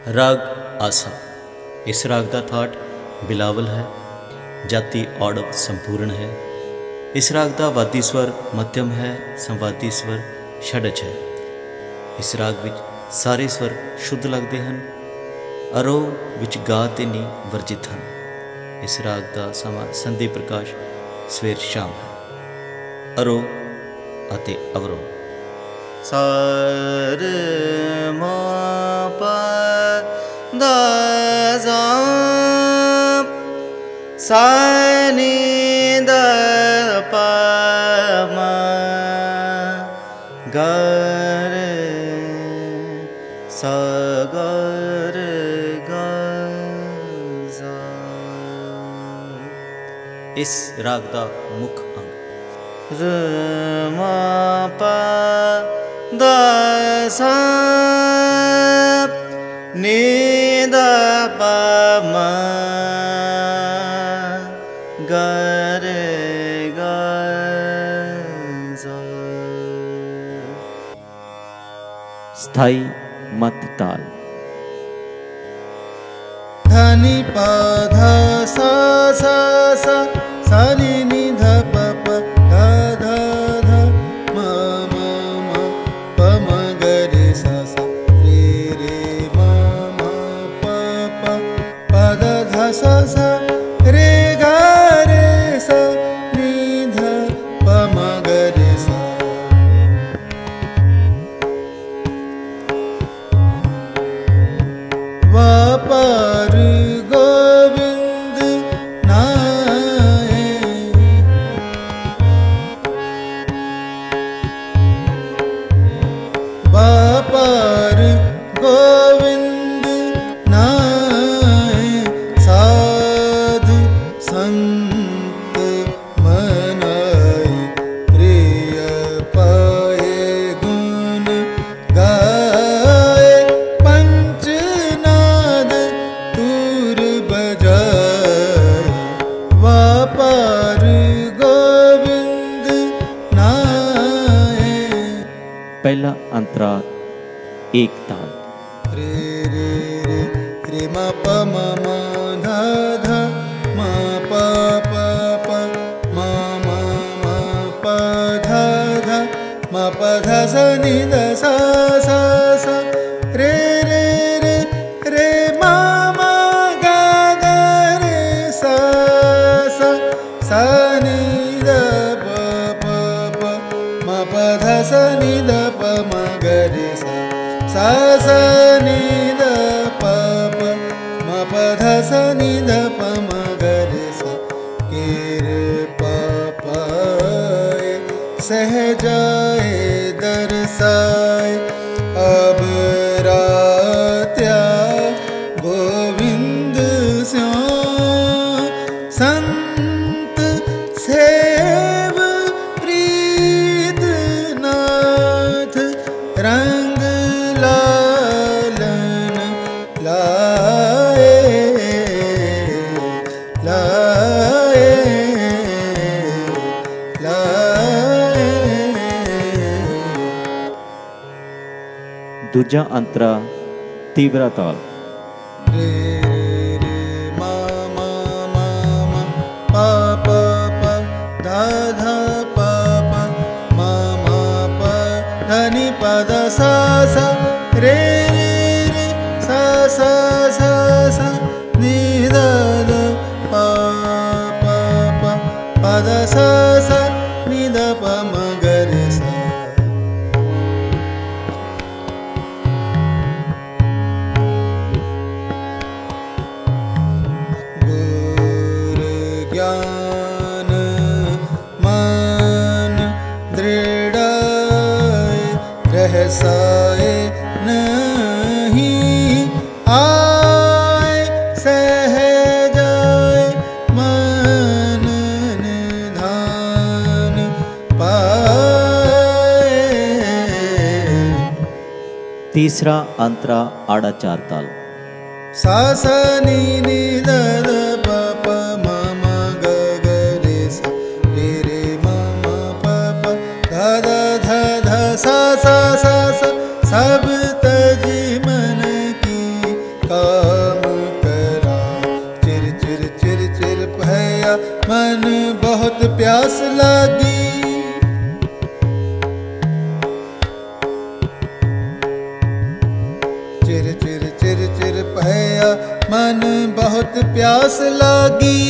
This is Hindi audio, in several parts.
राग आसा। इस राग का थाट बिलावल है। जाति औड़व संपूर्ण है। इस राग का वादी स्वर मध्यम है। संवादी स्वर षडज है। इस राग विच सारे स्वर शुद्ध लगते हैं। आरोह विच गा ते नी वर्जित हैं। इस राग का समा संधि प्रकाश सवेर शाम है। आरोह अते अवरोह। सा रे मा पा दा सा सा नी दा पा मा गा रे सा गा रे गा सा। इस राग का मुख्य अंग र मा पा दा सा नी दा पा मा गा रे गा सा। स्थाई मत ताल। धनी पा धा सा सा सा सा नी नी ध प प धा धा धा म म म प म ग रे सा सा रे रे म म प प प ध धा सा सा रे गा रे सा नी ध प म ग रे सा। वापर गोविंद नाए वापर गोविंद नाए साधु संत मनाए प्रिय पाए गुण गाए पंचनाद तूर बजाए वापर गोविंद नाए। पहला अंतरा एक ताल। रे रे रे रे म प म म ध ध म प प प म म म प ध ध म प ध स नि द सा सा सा रे रे रे रे म म ग ग रे सा सा सा नि द प प प म प ध स नि द प म ग रे सा सा सा नि द प प म प ध स नि द प म ग रे सा के रे प प सहजाए दरसाए अब रात्या गोविंद स्यों संत सेव प्रीत नाथ रंग लालन लाए लाए लाए। दूजा अंतरा तीव्रा ताल। रे रे रे मा मा मा मा पा प प धा धा पा प मा मा प ध नि प ध सा सा रे रे रे सा सा सा सा नि द द पा प प प ध सा सा नि द प म ग रे सा। गुर ज्ञान मान दृढ़ाए रहसाए नहीं आए सहजाए मन निधान पाए। तीसरा अंतरा आड़ा चार ताल। सा सा नी नी द द प प म म ग ग रे सा रे रे म म प प ध ध ध ध सा सा सा सा सब तजी मन की काम करा। चिर चिर चिर चिर भया मन बहुत प्यास लागी। चिर चिर चिर चिर भया मन बहुत प्यास लागी।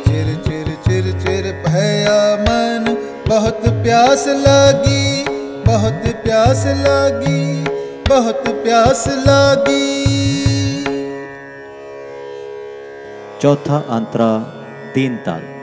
चिर चिर चिर चिर भया मन बहुत प्यास लागी। बहुत प्यास लागी, बहुत प्यास लागी। चौथा अंतरा तीन ताल।